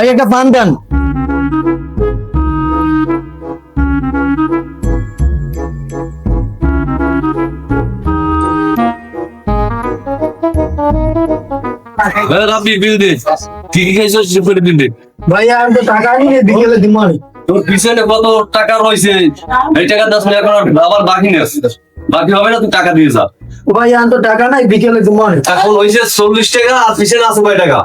ভাই একটা পান দেন। রাব্বি বিল দে কি কি খাইছস করে দিন দে। ভাই আমি তো টাকা নিয়ে বিকেলে দিব। তোর পিছনে কত টাকা রয়েছে এই টাকা 10 মিনিট এখন আবার বাকি নেই, বাকি হবে না, তুই টাকা দিয়ে যা। ভাই আমি তো টাকা নাই, বিকেলে দিব। এখন হয়েছে 40 টাকা আর পিছনে আছে কয় টাকা,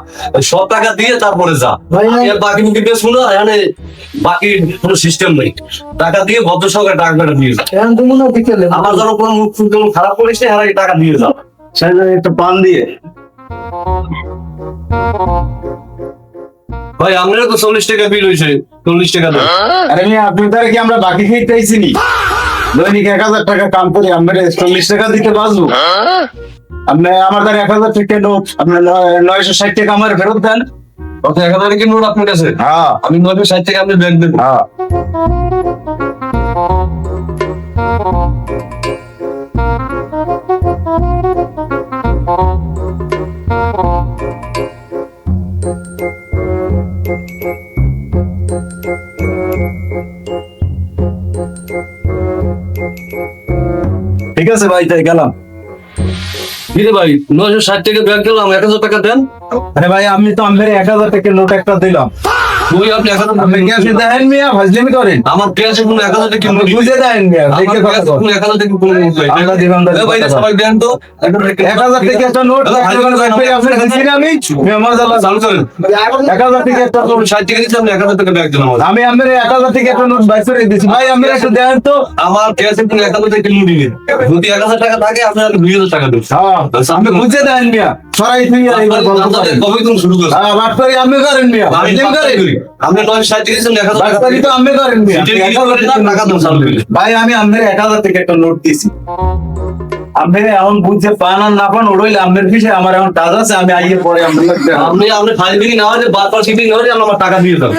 সব টাকা দিয়ে তারপরে যা। ভাই, এর বাকি মুখে বেশ শুনো, এখানে বাকি কোনো সিস্টেম নেই, টাকা দিয়ে ভদ্র সহকারে টাকাটা দিয়ে যা। এখন তুমি না বিকেলে। আমার যেন কোনো মুখ ফুল খারাপ করিস না, এর টাকা দিয়ে যা। সেই একটা পান দিয়ে ভাই আমরা তো 40 টাকা বিল হয়েছে, 40 টাকা দেন। আরে মিয়া আপনি তারা কি আমরা বাকি খেয়ে চাইছি নি? দৈনিক 1000 টাকা কাম করি, আমরা 40 টাকা দিতে বাঁচবো? আপনি আমার দ্বারা 1000 টাকা নোট আপনার 960 টাকা আমার ফেরত দেন। কত 1000 কি নোট আপনার কাছে? হ্যাঁ আমি 960 টাকা আপনি ব্যাংক দেন। হ্যাঁ ঠিক আছে ভাই, তাই গেলাম। কি রে ভাই 960 টাকা ব্যাংক গেলাম, 1000 টাকা দেন। আরে ভাই আমি তো আমাদের 1000 টাকা নোট একটা দিলাম। তুই আপনি 1000 আপনি কি আসলে দেখেন মিয়া ফাজলামি করেন? আমার ক্যাশে কোনো 1000 টাকা আপনি বুঝে দেন মিয়া, দেখে কথা কর। 1000 টাকা কোনো নোট নাই। আমরা দিবামদার এ ভাই সবাই দেন তো 1000 টাকা একটা নোট আপনি দিচ্ছি না আমি মিয়া মাশাআল্লাহ। চালু করেন। 1000 টাকা একটা নোট 60 টাকা দিচ্ছি, আপনি 1000 টাকা ব্যাংক দেন আমার। আমি আমাদের 1000 টাকা একটা নোট বাইর করে দিচ্ছি ভাই, আমরা একটু দেন তো। আমার ক্যাশে কোনো 1000 টাকা নোট নেই, যদি 1000 টাকা থাকে আপনি 2000 টাকা দেন। হ্যাঁ আপনি বুঝে দেন মিয়া, সরাই তুই এইবার গল্প করেন। কবে তুমি শুরু করছো? হ্যাঁ বাট করি আমি করেন মিয়া, আমি ফাজলামি করেন। আপনি 960 দিয়েছেন, 1000 বাট টাকা করি তো আমি করেন মিয়া। টাকা দেন চালু করেন। ভাই আমি আমাদের 1000 টাকা একটা নোট দিছি, আপনি এখন বুঝছে পান আর না পান ওড়ইলে আপনার পিছে আমার এখন কাজ আছে, আমি আইয়ে পরে আমরা লাগবে। আপনি ফাইল দিকে না হলে বারবার শিপিং হলে আমার টাকা দিয়ে দেন,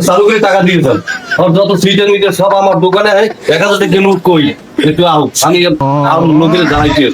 চালু করে টাকা দিয়ে দেন। আর যত সিজন নিতে সব আমার দোকানে 1000 টাকা নোট কই একটু আও, আমি লোকের জানাইছি।